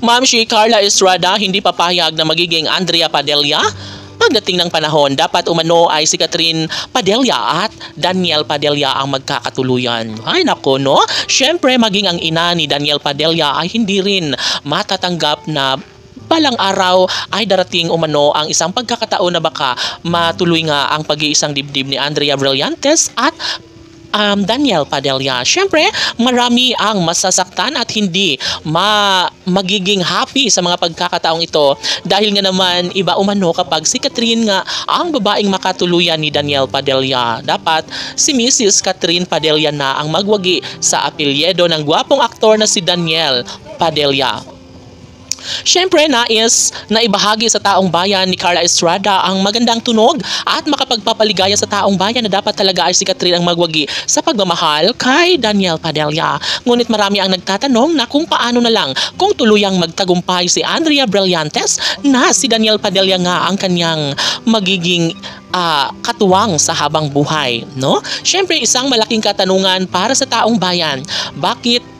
Ma'am si Carla Estrada hindi papayag na magiging Andrea Padilla. Pagdating ng panahon, dapat umano ay si Catherine Padilla at Daniel Padilla ang magkakatuluyan. Ay nako no, syempre maging ang ina ni Daniel Padilla ay hindi rin matatanggap na balang araw ay darating umano ang isang pagkakataon na baka matuloy nga ang pag-iisang dibdib ni Andrea Brillantes at Daniel Padilla. Siyempre, marami ang masasaktan at hindi magiging happy sa mga pagkakataong ito dahil nga naman iba umano kapag si Catherine nga ang babaeng makatuluyan ni Daniel Padilla. Dapat si Mrs. Catherine Padilla na ang magwagi sa apelyido ng gwapong aktor na si Daniel Padilla. Siyempre, nais na ibahagi sa taong bayan ni Carla Estrada ang magandang tunog at makapagpapaligaya sa taong bayan na dapat talaga ay si Catherine ang magwagi sa pagmamahal kay Daniel Padilla. Ngunit marami ang nagtatanong na kung paano na lang kung tuluyang magtagumpay si Andrea Brillantes na si Daniel Padilla nga ang kanyang magiging katuwang sa habang buhay, no? Siyempre, isang malaking katanungan para sa taong bayan. Bakit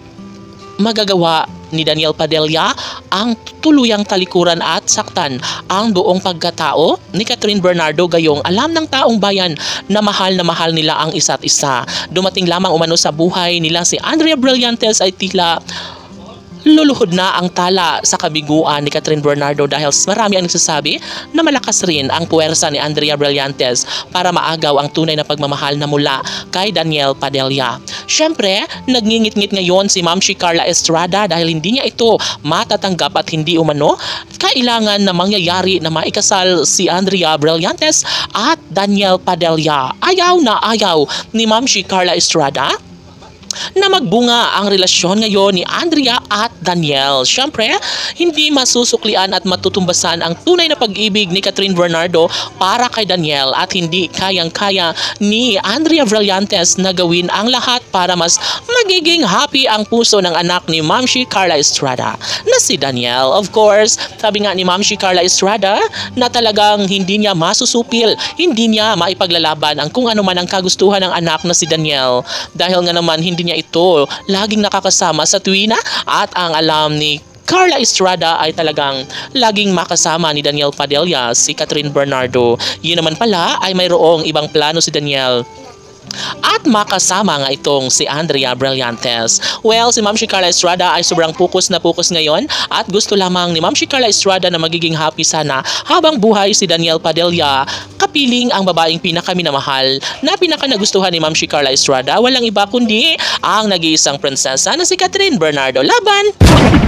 magagawa ni Daniel Padilla ang tuluyang talikuran at saktan ang buong pagkatao ni Catherine Bernardo gayong alam ng taong bayan na mahal nila ang isa't isa. Dumating lamang umano sa buhay nila si Andrea Brillantes ay tila luluhod na ang tala sa kabiguan ni Catherine Bernardo dahil marami ang nagsasabi na malakas rin ang puwersa ni Andrea Brillantes para maagaw ang tunay na pagmamahal na mula kay Daniel Padilla. Siyempre, nagngingit-ngit ngayon si Ma'am Carla Estrada dahil hindi niya ito matatanggap at hindi umano kailangan na mangyayari na maikasal si Andrea Brillantes at Daniel Padilla. Ayaw na ayaw ni Ma'am Carla Estrada na magbunga ang relasyon ngayon ni Andrea at Daniel. Siyempre, hindi masusuklian at matutumbasan ang tunay na pag-ibig ni Catherine Bernardo para kay Daniel at hindi kayang-kaya ni Andrea Brillantes na gawin ang lahat para mas magiging happy ang puso ng anak ni Ma'am Carla Estrada na si Daniel. Of course, sabi nga ni Ma'am Carla Estrada na talagang hindi niya masusupil, hindi niya maipaglalaban ang kung ano man ang kagustuhan ng anak na si Daniel dahil nga naman hindi niya ito laging nakakasama sa tuwina at ang alam ni Carla Estrada ay talagang laging makasama ni Daniel Padilla si Catherine Bernardo. Yun naman pala ay mayroong ibang plano si Daniel at makasama nga itong si Andrea Brillantes. Well, si Ma'am Carla Estrada ay sobrang pukus na pukus ngayon at gusto lamang ni Ma'am Carla Estrada na magiging happy sana habang buhay si Daniel Padilla, kapiling ang babaeng pinakaminamahal na pinakanagustuhan ni Ma'am Carla Estrada. Walang iba kundi ang nag-iisang prinsesa na si Catherine Bernardo. Laban!